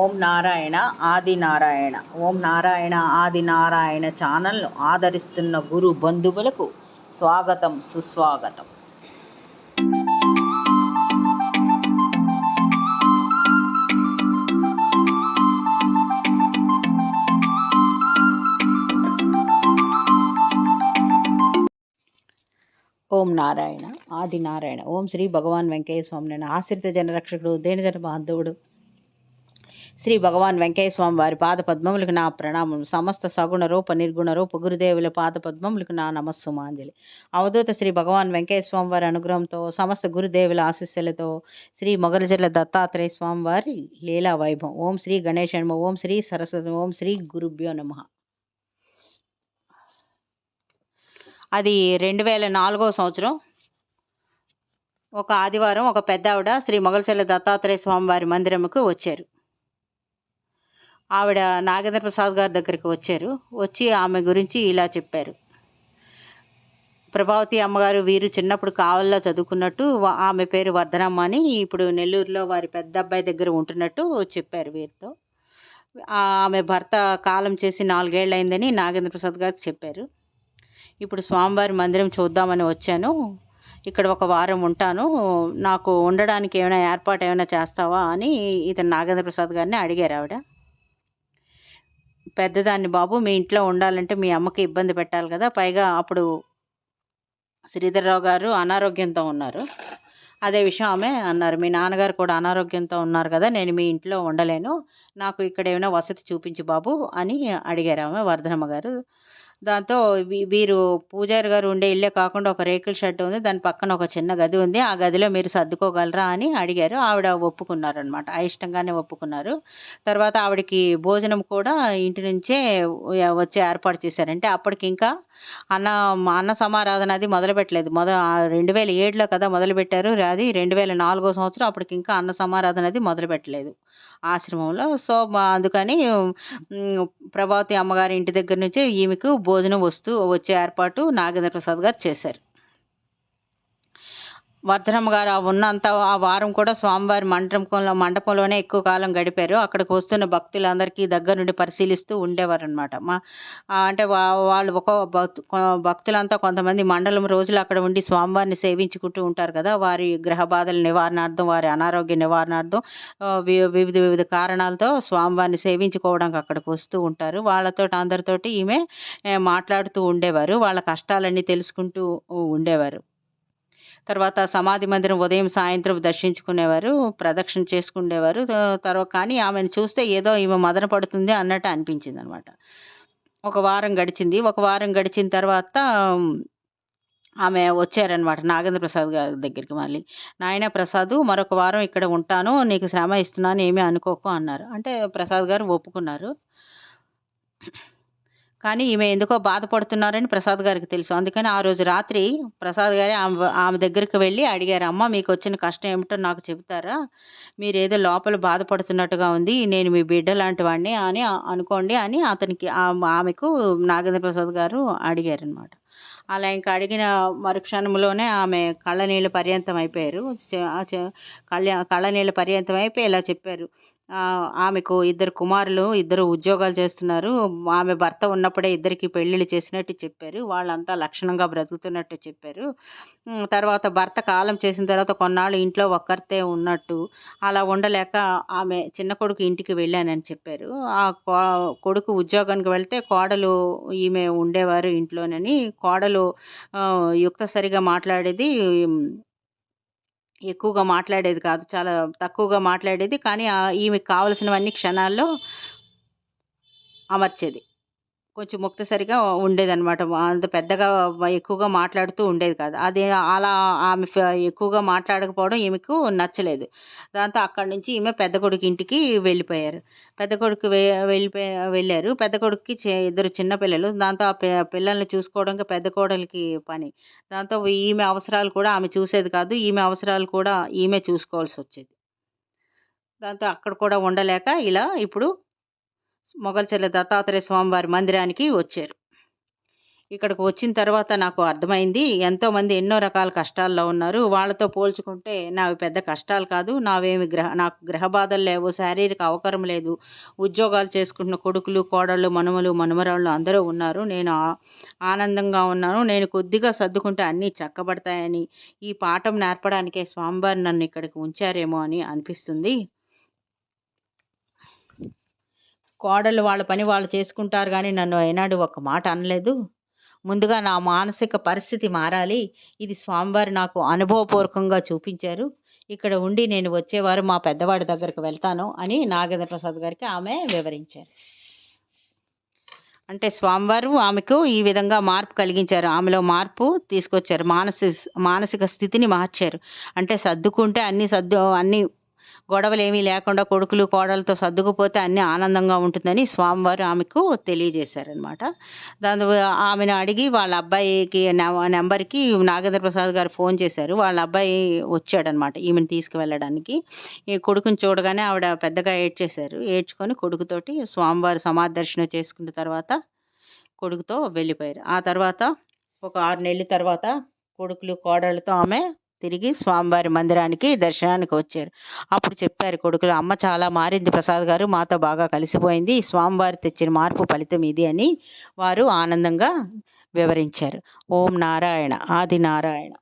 ఓం నారాయణ ఆది నారాయణ. ఓం నారాయణ ఆది నారాయణ ఛానల్ను ఆదరిస్తున్న గురు బంధువులకు స్వాగతం, సుస్వాగతం. ఓం నారాయణ ఆది నారాయణ. ఓం శ్రీ భగవాన్ వెంకయ్య స్వామి. ఆశ్రిత జనరక్షకుడు, దేనిజన బాంధవుడు శ్రీ భగవాన్ వెంకయ్య స్వామి వారి పాద పద్మములకు నా ప్రణామం. సమస్త సగుణ రూప నిర్గుణ రూప గురుదేవుల పాద పద్మములకు నా నమస్సుమాంజలి. అవధూత శ్రీ భగవాన్ వెంకయ్య స్వామి వారి అనుగ్రహంతో, సమస్త గురుదేవుల ఆశీస్సులతో శ్రీ మొగలజర్ల దత్తాత్రేయ స్వామి వారి లీలా వైభవం. ఓం శ్రీ గణేశ నమః. ఓం శ్రీ సరస్వతి. ఓం శ్రీ గురుభ్యో నమః. అది 2004వ సంవత్సరం. ఒక ఆదివారం ఒక పెద్ద ఆవిడ శ్రీ మొగలచెల్ల దత్తాత్రేయ స్వామి వారి మందిరముకు వచ్చారు. ఆవిడ నాగేంద్ర ప్రసాద్ గారి దగ్గరికి వచ్చారు. వచ్చి ఆమె గురించి ఇలా చెప్పారు. ప్రభావతి అమ్మగారు వీరు చిన్నప్పుడు కావల్లో చదువుకున్నట్టు, ఆమె పేరు వర్ధనమ్మ అని, ఇప్పుడు నెల్లూరులో వారి పెద్ద అబ్బాయి దగ్గర ఉంటున్నట్టు చెప్పారు వీరితో. ఆమె భర్త కాలం చేసి 4 ఏళ్ళు అయిందని నాగేంద్ర ప్రసాద్ గారికి చెప్పారు. ఇప్పుడు స్వామివారి మందిరం చూద్దామని వచ్చాను, ఇక్కడ ఒక వారం ఉంటాను, నాకు ఉండడానికి ఏమైనా ఏర్పాటు ఏమైనా చేస్తావా అని ఇతను నాగేంద్ర ప్రసాద్ గారిని అడిగారు. ఆవిడ పెద్దదాన్ని, బాబు మీ ఇంట్లో ఉండాలంటే మీ అమ్మకి ఇబ్బంది పెట్టాలి కదా, పైగా అప్పుడు శ్రీధర్రావు గారు అనారోగ్యంతో ఉన్నారు. అదే విషయం ఆమె అన్నారు. మీ నాన్నగారు కూడా అనారోగ్యంతో ఉన్నారు కదా, నేను మీ ఇంట్లో ఉండలేను, నాకు ఇక్కడ ఏమైనా వసతి చూపించు బాబు అని అడిగారు ఆమె, వర్ధనమ్మ గారు. దాంతో వీరు పూజారి గారు ఉండే ఇల్లే కాకుండా ఒక రేకుల షెడ్ ఉంది, దాని పక్కన ఒక చిన్న గది ఉంది, ఆ గదిలో మీరు సర్దుకోగలరా అని అడిగారు. ఆవిడ ఒప్పుకున్నారనమాట, అయిష్టంగానే ఒప్పుకున్నారు. తర్వాత ఆవిడకి భోజనం కూడా ఇంటి నుంచే వచ్చే ఏర్పాటు చేశారంటే అప్పటికి ఇంకా అన్న సమారాధన అది మొదలుపెట్టలేదు. 2007లో కదా మొదలుపెట్టారు, అది 2004వ సంవత్సరం. అప్పటికి ఇంకా అన్న సమారాధన అది మొదలుపెట్టలేదు ఆశ్రమంలో. సో అందుకని ప్రభావతి అమ్మగారి ఇంటి దగ్గర నుంచే ఈమెకు భోజనం వచ్చే ఏర్పాటు నాగేంద్ర ప్రసాద్ గారు చేశారు. వర్ధనమ్మ గారు ఉన్నంత ఆ వారం కూడా స్వామివారి మండపంలోనే ఎక్కువ కాలం గడిపారు. అక్కడికి వస్తున్న భక్తులందరికీ దగ్గర నుండి పరిశీలిస్తూ ఉండేవారు అనమాట. అంటే వాళ్ళు భక్తులంతా కొంతమంది మండలం రోజులు అక్కడ ఉండి స్వామివారిని సేవించుకుంటూ ఉంటారు కదా, వారి గ్రహ బాధల నివారణార్థం, వారి అనారోగ్య నివారణార్థం, వివిధ కారణాలతో స్వామివారిని సేవించుకోవడానికి అక్కడికి వస్తూ ఉంటారు. వాళ్ళతో అందరితోటి ఈమె మాట్లాడుతూ ఉండేవారు, వాళ్ళ కష్టాలన్నీ తెలుసుకుంటూ ఉండేవారు. తర్వాత సమాధి మందిరం ఉదయం సాయంత్రం దర్శించుకునేవారు, ప్రదక్షిణ చేసుకునేవారు. తర్వాత కానీ ఆమెను చూస్తే ఏదో ఈమె మదన పడుతుంది అన్నట్టు అనిపించింది అనమాట. ఒక వారం గడిచిన తర్వాత ఆమె వచ్చారనమాట నాగేంద్ర ప్రసాద్ గారి దగ్గరికి. మళ్ళీ, నాయన ప్రసాద్, మరొక వారం ఇక్కడ ఉంటాను, నీకు శ్రమ ఇస్తున్నాను, ఏమీ అనుకోకు అన్నారు. అంటే ప్రసాద్ గారు ఒప్పుకున్నారు. కానీ ఈమె ఎందుకో బాధపడుతున్నారని ప్రసాద్ గారికి తెలుసు. అందుకని ఆ రోజు రాత్రి ప్రసాద్ గారే ఆమె దగ్గరికి వెళ్ళి అడిగారు, అమ్మ మీకు వచ్చిన కష్టం ఏమిటో నాకు చెబుతారా, మీరేదో లోపల బాధపడుతున్నట్టుగా ఉంది, నేను మీ బిడ్డ లాంటి వాడిని అని అనుకోండి అని ఆమెకు నాగేంద్ర ప్రసాద్ గారు అడిగారనమాట. అలా ఇంకా అడిగిన మరుక్షణంలోనే ఆమె కళ్ళనీళ్ళు పర్యంతం అయిపోయారు. కళ్ళనీళ్ళ పర్యంతం అయిపోయి ఇలా చెప్పారు. ఆమెకు 2 కుమారులు, 2 ఉద్యోగాలు చేస్తున్నారు, ఆమె భర్త ఉన్నప్పుడే 2కి పెళ్ళిళ్ళు చేసినట్టు చెప్పారు, వాళ్ళంతా లక్షణంగా బ్రతుకుతున్నట్టు చెప్పారు. తర్వాత భర్త కాలం చేసిన తర్వాత కొన్నాళ్ళు ఇంట్లో ఒక్కరితే ఉన్నట్టు, అలా ఉండలేక ఆమె చిన్న కొడుకు ఇంటికి వెళ్ళానని చెప్పారు. ఆ కొడుకు ఉద్యోగానికి వెళ్తే కోడలు ఈమె ఉండేవారు ఇంట్లోనని. కోడలు యుక్తసరిగా మాట్లాడేది, ఎక్కువగా మాట్లాడేది కాదు, చాలా తక్కువగా మాట్లాడేది. కానీ ఈమెకు కావలసినవన్నీ క్షణాల్లో అమర్చేది. కొంచెం ముక్తసరిగా ఉండేదనమాట. అంత పెద్దగా ఎక్కువగా మాట్లాడుతూ ఉండేది కాదు. అది అలా ఆమె ఎక్కువగా మాట్లాడకపోవడం ఈమెకు నచ్చలేదు. దాంతో అక్కడి నుంచి ఈమె పెద్ద కొడుకు ఇంటికి వెళ్ళిపోయారు. పెద్ద కొడుకు వెళ్ళారు. పెద్ద కొడుకుకి 2 చిన్న పిల్లలు. దాంతో ఆ పిల్లల్ని చూసుకోవడానికి పెద్ద కోడలికి పని. దాంతో ఈమె అవసరాలు కూడా ఆమె చూసేది కాదు, ఈమె అవసరాలు కూడా ఈమె చూసుకోవాల్సి వచ్చేది. దాంతో అక్కడ కూడా ఉండలేక ఇలా ఇప్పుడు మొగల్చెర్ల దత్తాత్రేయ స్వామివారి మందిరానికి వచ్చారు. ఇక్కడికి వచ్చిన తర్వాత నాకు అర్థమైంది. ఎంతోమంది ఎన్నో రకాల కష్టాల్లో ఉన్నారు. వాళ్ళతో పోల్చుకుంటే నావి పెద్ద కష్టాలు కాదు. నాకు గ్రహ బాధలు లేవు. శారీరక అవకరం లేదు. ఉద్యోగాలు చేసుకుంటున్న కొడుకులు, కోడళ్ళు, మనుమలు, మనమరాళ్ళు అందరూ ఉన్నారు. నేను ఆనందంగా ఉన్నాను. నేను కొద్దిగా సర్దుకుంటే అన్నీ చక్కబడతాయని, ఈ పాఠం నేర్పడానికే స్వామివారు నన్ను ఇక్కడికి ఉంచారేమో అని అనిపిస్తుంది. కోడళ్ళు వాళ్ళ పని వాళ్ళు చేసుకుంటారు గానీ, నన్ను ఏనాడు ఒక్క మాట అనలేదు. ముందుగా నా మానసిక పరిస్థితి మారాలి. ఇది స్వామివారు నాకు అనుభవపూర్వకంగా చూపించారు. ఇక్కడ ఉండి నేను వచ్చే వారం మా పెద్దవాడి దగ్గరికి వెళ్తాను అని నాగేంద్ర ప్రసాద్ గారికి ఆమె వివరించారు. అంటే స్వామివారు ఆమెకు ఈ విధంగా మార్పు కలిగించారు. ఆమెలో మార్పు తీసుకొచ్చారు. మానసిక స్థితిని మార్చారు. అంటే సర్దుకుంటే అన్నీ గొడవలేమీ లేకుండా కొడుకులు, కోడలతో సర్దుకుపోతే అన్నీ ఆనందంగా ఉంటుందని స్వామివారు ఆమెకు తెలియజేశారనమాట. ఆమెను అడిగి వాళ్ళ అబ్బాయికి నెంబర్‌కి నాగేంద్ర ప్రసాద్ గారు ఫోన్ చేశారు. వాళ్ళ అబ్బాయి వచ్చాడనమాట ఈమెను తీసుకువెళ్ళడానికి. ఈ కొడుకుని చూడగానే ఆవిడ పెద్దగా ఏడ్చేశారు. ఏడ్చుకొని కొడుకుతోటి స్వామివారి సమాధి దర్శనం చేసుకున్న తర్వాత కొడుకుతో వెళ్ళిపోయారు. ఆ తర్వాత ఒక 6 నెలల తర్వాత కొడుకులు, కోడళ్ళతో ఆమె తిరిగి స్వామివారి మందిరానికి దర్శనానికి వచ్చారు. అప్పుడు చెప్పారు కొడుకులు, "అమ్మ చాలా మారింది ప్రసాద్ గారు. మాతో బాగా కలిసిపోయింది. స్వామివారు తెచ్చిన మార్పు ఫలితం ఇది" అని వారు ఆనందంగా వివరించారు. ఓం నారాయణ. ఆది నారాయణ.